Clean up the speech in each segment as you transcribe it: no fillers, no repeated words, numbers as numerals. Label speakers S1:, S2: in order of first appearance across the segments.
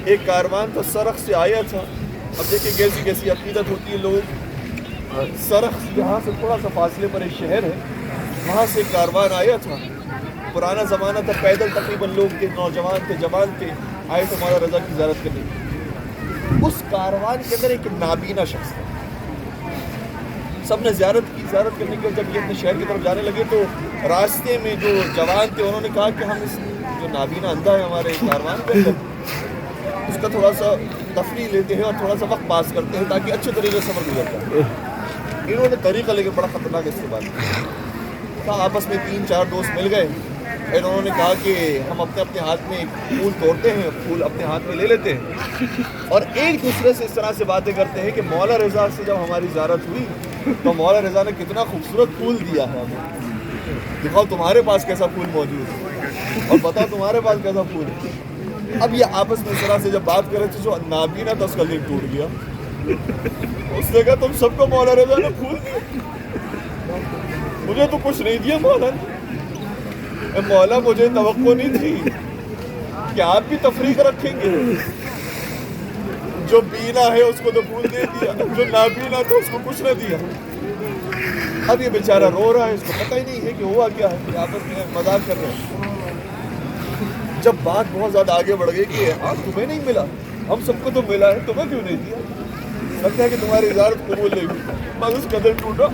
S1: ایک کاروان تو سرخ سے آیا تھا. اب دیکھیں کیسی کیسی عقیدت ہوتی ہے لوگ. سرخ یہاں سے تھوڑا سا فاصلے پر ایک شہر ہے, وہاں سے ایک کاروان آیا تھا. پرانا زمانہ تھا, پیدل تقریباً لوگ تھے, نوجوان تھے, جوان تھے, آئے تھے مولا رضا کی زیارت کرنے. اس کاروان کے اندر ایک نابینا شخص تھا. سب نے زیارت کی. زیارت کرنے کے بعد جب یہ اپنے شہر کی طرف جانے لگے تو راستے میں جو جوان تھے انہوں نے کہا کہ ہم اس جو نابینا اندھا ہے ہمارے کاروان کے اندر, اس کا تھوڑا سا تفریح لیتے ہیں اور تھوڑا سا وقت پاس کرتے ہیں تاکہ اچھے طریقے سے سفر گزر جائے. انہوں نے طریقہ لے کے بڑا خطرناک استعمال کیا. آپس میں 3-4 دوست مل گئے. انہوں نے کہا کہ ہم اپنے اپنے ہاتھ میں پھول توڑتے ہیں, پھول اپنے ہاتھ میں لے لیتے ہیں اور ایک دوسرے سے اس طرح سے باتیں کرتے ہیں کہ مولا رضا سے جب ہماری زیارت ہوئی تو مولا رضا نے کتنا خوبصورت پھول دیا ہے ہمیں, دکھاؤ تمہارے پاس کیسا پھول موجود ہے اور بتاؤ تمہارے پاس کیسا پھول ہے. اب یہ آپس میں اس طرح سے جب بات کر رہے تھے, جو نابینا تھا اس کا دل ٹوٹ گیا. اس نے کہا تم سب کو مولا رضا نے پھول دیا, مجھے تو کچھ نہیں دیا مولا نے. مولا مجھے توقع نہیں تھی کہ آپ بھی تفریق رکھیں گے. جو بینا ہے اس کو تو پھول دے دیا, جو نابینا تھا اس کو کچھ نہ دیا. اب یہ بیچارہ رو رہا ہے, اس کو پتہ ہی نہیں ہے کہ ہوا کیا ہے, کہ آپس میں مذاق کر رہے ہیں. جب بات بہت زیادہ آگے بڑھ گئی کہ تمہیں نہیں ملا, ہم سب کو تو ملا ہے, تمہیں کیوں نہیں دیا, لگتا ہے کہ تمہاری زیارت قبول نہیں ہوئی. بس اس قدر ٹوٹا,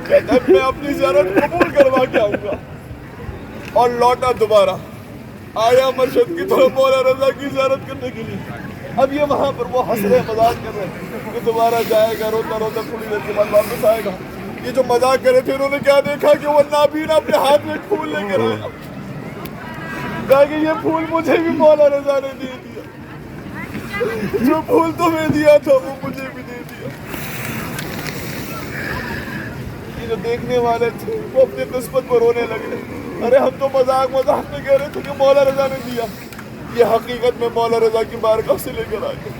S1: کہتا ہے میں اپنی زیارت قبول کروا کے آؤں گا. اور لوٹا دوبارہ, آیا مشہد کی طرف مولا رضا کی زیارت کرنے کے لیے. اب یہ وہاں پر وہ ہنس رہے, مذاق کر رہے کہ دوبارہ جائے گا, روتا روتا تھوڑی دیر کے بعد واپس آئے گا. یہ جو مذاق کرے تھے انہوں نے کیا دیکھا کہ وہ نابینا اپنے ہاتھ میں پھول لے کر آیا. کہا کہ یہ پھول مجھے بھی مولا رضا نے دے دیا, جو پھول تمہیں دیا تھا وہ مجھے بھی دے دیا. یہ جو دیکھنے والے تھے وہ اپنی قسمت پر رونے لگے. ارے ہم تو مذاق میں کہہ رہے تھے کہ مولا رضا نے دیا, یہ حقیقت میں مولا رضا کی بارگاہ سے لے کر آئے.